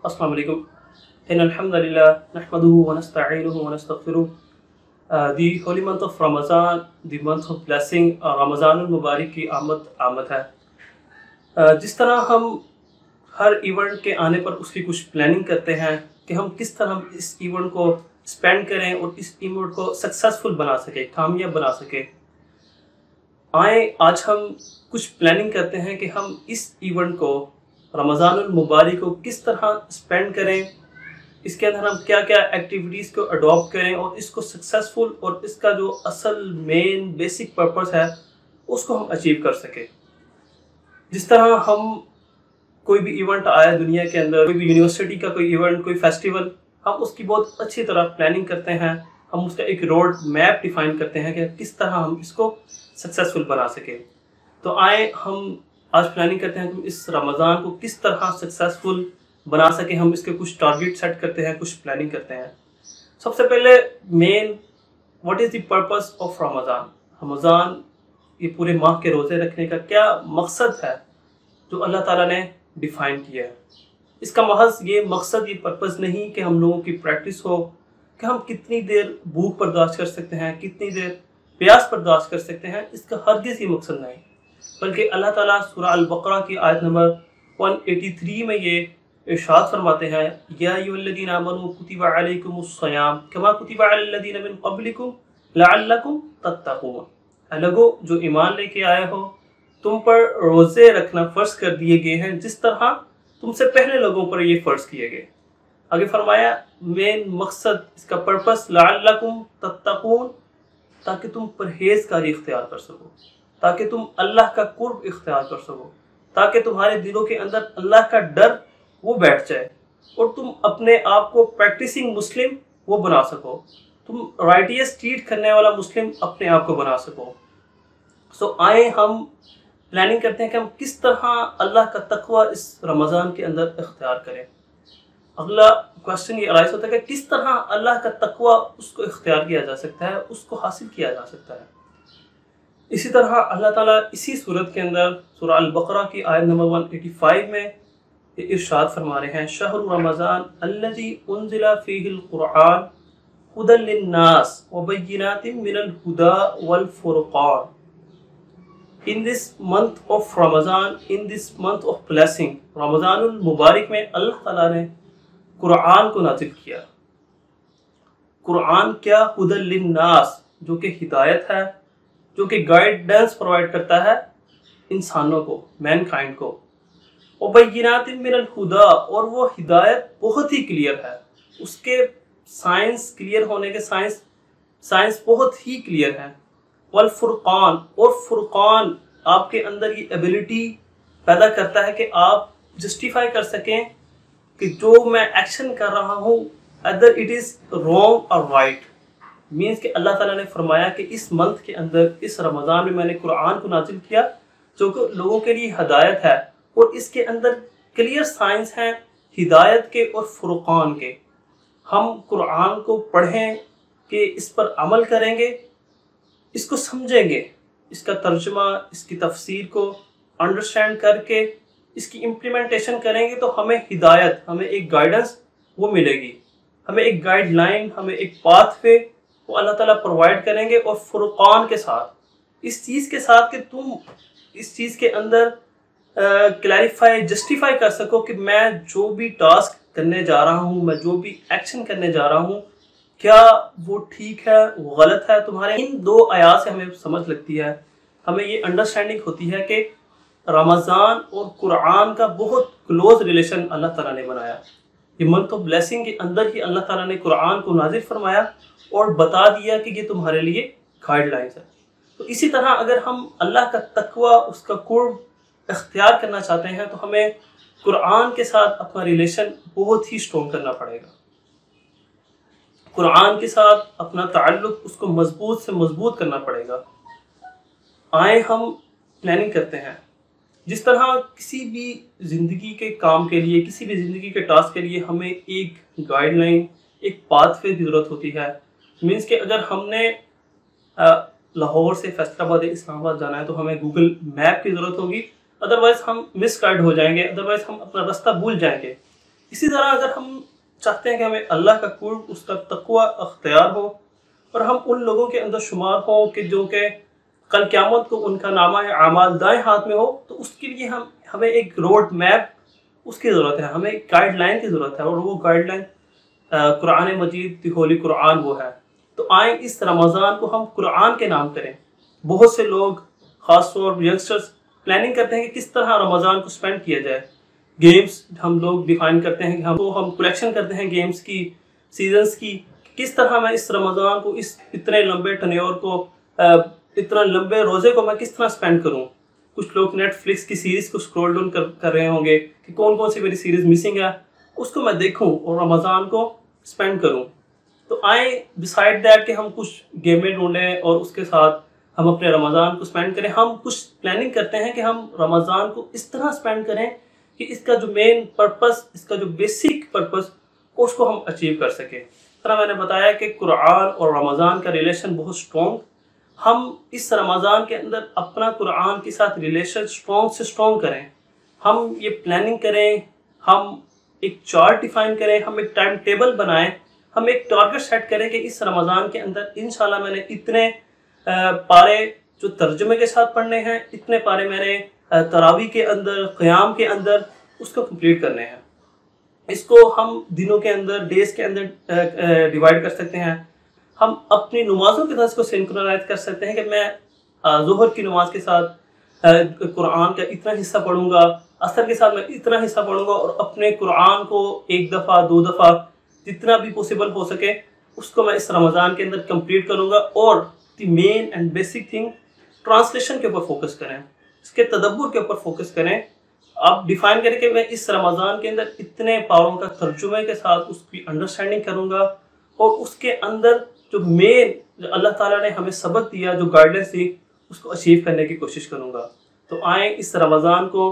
Assalamu alaikum. Alhamdulillah, nahmaduhu wa nasta'inuhu wa nastaghfiruh. The holy month of Ramadan, the month of blessing, Ramazan al-Mubarak की आमद है. जिस तरह हम हर event के आने पर उसकी कुछ प्लानिंग करते हैं कि हम किस तरह हम इस इवेंट को स्पेंड करें और इस इवेंट को सक्सेसफुल बना सके, कामयाब बना सके. आज हम कुछ प्लानिंग करते हैं कि हम इस इवेंट को, रमज़ान मुबारक को किस तरह स्पेंड करें, इसके अंदर हम क्या क्या एक्टिविटीज़ को अडॉप्ट करें और इसको सक्सेसफुल और इसका जो असल मेन बेसिक पर्पस है उसको हम अचीव कर सकें. जिस तरह हम कोई भी इवेंट आया दुनिया के अंदर, कोई भी यूनिवर्सिटी का कोई इवेंट, कोई फेस्टिवल, हम उसकी बहुत अच्छी तरह प्लानिंग करते हैं. हम उसका एक रोड मैप डिफाइन करते हैं कि किस तरह हम इसको सक्सेसफुल बना सकें. तो हम आज प्लानिंग करते हैं कि इस रमज़ान को किस तरह सक्सेसफुल बना सकें. हम इसके कुछ टारगेट सेट करते हैं, कुछ प्लानिंग करते हैं. सबसे पहले main, what is the purpose of Ramzan. Ramzan, ये पूरे माह के रोज़े रखने का क्या मकसद है जो अल्लाह ताला ने डिफ़ाइन किया है. इसका महज ये मकसद, ये पर्पस नहीं कि हम लोगों की प्रैक्टिस हो कि हम कितनी देर भूख बर्दाश्त कर सकते हैं, कितनी देर प्यास बर्दाश्त कर सकते हैं. इसका हरगिज़ ये मकसद नहीं, बल्कि अल्लाह ताला सूरह अल-बक़रा की आयत नंबर 183 में ये इरशाद फरमाते हैं, या अय्युहल्लज़ीना आमनू कुतिबा अलैकुमुस्सियाम कमा कुतिबा अलल्लज़ीना मिन क़ब्लिकुम लअल्लकुम तत्तक़ून. लोगो जो ईमान लेके आए हो, तुम पर रोज़े रखना फ़र्ज़ कर दिए गए हैं जिस तरह तुमसे पहले लोगों पर ये फ़र्ज़ किए गए. आगे फरमाया मेन मकसद, इसका पर्पस लअल्लकुम तत्तक़ून, ताकि तुम परहेज़गारी इख्तियार कर सको, ताकि तुम अल्लाह का कुर्ब इख्तियार कर सको, ताकि तुम्हारे दिलों के अंदर अल्लाह का डर वो बैठ जाए और तुम अपने आप को प्रैक्टिसिंग मुस्लिम वो बना सको, तुम राइटियस ट्रीट करने वाला मुस्लिम अपने आप को बना सको. सो हम प्लानिंग करते हैं कि हम किस तरह अल्लाह का तकवा इस रमज़ान के अंदर इख्तियार करें. अगला क्वेश्चन ये अराइज होता है कि किस तरह अल्लाह का तकवा उसको इख्तियार किया जा सकता है, उसको हासिल किया जा सकता है. इसी तरह अल्लाह ताला इसी सूरत के अंदर सूरह अल-बक़रा की आयत नंबर 185 में इरशाद फरमा रहे हैं, शहरु रमज़ान अल्लज़ी उन्ज़िला फ़ीहिल क़ुरआन हुदल लिन्नास व बय्यिनातिन मिनल हुदा वल Furqan. In this month of Ramadan, in this month of blessing, रमज़ानुल मुबारक में अल्लाह ताला ने कुरान को नाज़िल किया. कुरान क्या? हुदल लिन्नास, जो कि हिदायत है, जो कि गाइडेंस प्रोवाइड करता है इंसानों को, मैनकाइंड को. और बय्यिनातिन मिनल हुदा, और वो हिदायत बहुत ही क्लियर है. उसके साइंस क्लियर होने के साइंस बहुत ही क्लियर है. वल फुरकान, और फुरकान आपके अंदर ये एबिलिटी पैदा करता है कि आप जस्टिफाई कर सकें कि जो मैं एक्शन कर रहा हूँ अदर इट इज़ रॉन्ग और राइट. मीन्स कि अल्लाह ताला ने फरमाया कि इस मंथ के अंदर, इस रमज़ान में मैंने कुरान को नाजिल किया जो कि लोगों के लिए हिदायत है, और इसके अंदर क्लियर साइंस हैं हिदायत के और फुरकान के. हम कुरान को पढ़ें कि इस पर अमल करेंगे, इसको समझेंगे, इसका तर्जुमा, इसकी तफसीर को अंडरस्टैंड करके इसकी इम्प्लीमेंटेशन करेंगे तो हमें हिदायत, हमें एक गाइडेंस वो मिलेगी, हमें एक गाइडलाइन, हमें एक पाथ वे वो अल्लाह ताला प्रोवाइड करेंगे. और फुरकान के साथ, इस चीज़ के साथ कि तुम इस चीज़ के अंदर क्लैरिफाई, जस्टिफाई कर सको कि मैं जो भी टास्क करने जा रहा हूँ, मैं जो भी एक्शन करने जा रहा हूँ, क्या वो ठीक है, वो गलत है. तुम्हारे इन दो आयात से हमें समझ लगती है, हमें ये अंडरस्टैंडिंग होती है कि रमज़ान और कुरान का बहुत क्लोज रिलेशन अल्लाह ताला ने बनाया. ये मंथ ऑफ ब्लेसिंग के अंदर ही अल्लाह ताला ने कुरान को नाजिल फरमाया और बता दिया कि ये तुम्हारे लिए गाइडलाइंस है. तो इसी तरह अगर हम अल्लाह का तकवा, उसका कुर्ब इख्तियार करना चाहते हैं तो हमें कुरान के साथ अपना रिलेशन बहुत ही स्ट्रॉन्ग करना पड़ेगा. कुरान के साथ अपना ताल्लुक़ उसको मजबूत से मजबूत करना पड़ेगा. हम प्लानिंग करते हैं, जिस तरह किसी भी ज़िंदगी के काम के लिए, किसी भी ज़िंदगी के टास्क के लिए हमें एक गाइडलाइन, एक पाथवे की ज़रूरत होती है. मीन्स कि अगर हमने लाहौर से फैसलाबाद इस्लामाबाद जाना है तो हमें गूगल मैप की ज़रूरत होगी, अदरवाइज़ हम मिस गाइड हो जाएंगे, अदरवाइज़ हम अपना रास्ता भूल जाएंगे. اسی طرح اگر ہم چاہتے ہیں کہ ہمیں اللہ کا قرب، اس کا تقوی اختیار ہو اور ہم ان لوگوں کے اندر شمار ہوں کہ جو کہ کل قیامت کو ان کا نامہ اعمال دائیں ہاتھ میں ہو، تو اس کے لیے ہمیں ایک روڈ میپ اس کی ضرورت ہے، ہمیں ایک گائیڈ لائن کی ضرورت ہے، اور وہ گائیڈ لائن قرآن مجید، دی ہولی قرآن وہ ہے۔ تو آئیں اس رمضان کو ہم قرآن کے نام کریں۔ بہت سے لوگ، خاص طور پر ینگسٹرز، پلاننگ کرتے ہیں کہ کس طرح رمضان کو سپینڈ کیا جائے۔ گیمز ہم لوگ ڈیفائن کرتے ہیں کہ ہم کلیکشن کرتے ہیں گیمز کی، سیزنز کی، کس طرح میں اس رمضان کو، اس اتنے لمبے ٹنیور کو، اتنا لمبے روزے کو میں کس طرح سپینڈ کروں۔ کچھ لوگ نیٹ فلکس کی سیریز کو سکرول ڈاؤن کر رہے ہوں گے کہ کون کون سی میری سیریز مسنگ ہے، اس کو میں دیکھوں اور رمضان کو سپینڈ کروں۔ تو آئیں بسائڈ دیٹ کہ ہم کچھ گیمیں ڈھونڈیں اور اس کے ساتھ ہم اپنے رمضان کو سپینڈ کریں، ہم کچھ پلاننگ کرتے ہیں کہ ہم رمضان کو اس طرح سپینڈ کریں کہ اس کا جو مین پرپس، اس کا جو بیسک پرپس، اس کو ہم اچیو کر سکیں۔ اس طرح میں نے بتایا کہ قرآن اور رمضان کا ریلیشن بہت سٹرونگ، ہم اس رمضان کے اندر اپنا قرآن کے ساتھ ریلیشن سٹرونگ سے سٹرونگ کریں۔ ہم یہ پلاننگ کریں، ہم ایک چارٹ ڈیفائن کریں، ہم ایک ٹائم ٹیبل بنائیں، ہم ایک ٹارگٹ سیٹ کریں کہ اس رمضان کے اندر انشاءاللہ میں نے اتنے پارے جو ترجمے کے ساتھ پڑھنے ہیں، اتنے پارے میں نے تراویح کے اندر، قیام کے اندر اس کو کمپلیٹ کرنے ہیں۔ اس کو ہم دنوں کے اندر، ڈیز کے اندر ڈیوائڈ کر سکتے ہیں۔ ہم اپنی نمازوں کے ساتھ اس کو سنکرونائز کر سکتے ہیں کہ میں ظہر کی نماز کے ساتھ قرآن کا اتنا حصہ پڑھوں گا، عصر کے ساتھ میں اتنا حصہ پڑھوں گا، اور اپنے قرآن کو 1 دفعہ 2 دفعہ جتنا بھی پوسیبل ہو سکے اس کو میں اس رمضان کے اندر کمپلیٹ کروں گا۔ اور دی مین اینڈ بیسک تھنگ، ٹرانسلیشن کے اوپر فوکس کریں، اس کے تدبر کے اوپر فوکس کریں۔ آپ ڈیفائن کریں کہ میں اس رمضان کے اندر اتنے پاروں کا ترجمے کے ساتھ اس کی انڈرسٹینڈنگ کروں گا، اور اس کے اندر جو مین، جو اللہ تعالیٰ نے ہمیں سبق دیا، جو گائیڈنس دی، اس کو اچیو کرنے کی کوشش کروں گا۔ تو آئیں اس رمضان کو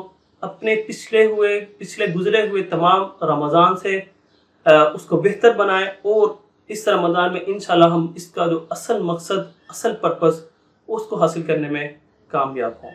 اپنے پچھلے گزرے ہوئے تمام رمضان سے اس کو بہتر بنائیں، اور اس رمضان میں انشاءاللہ ہم اس کا جو اصل مقصد، اصل پرپس، اس کو حاصل کرنے میں کامیاب ہوں۔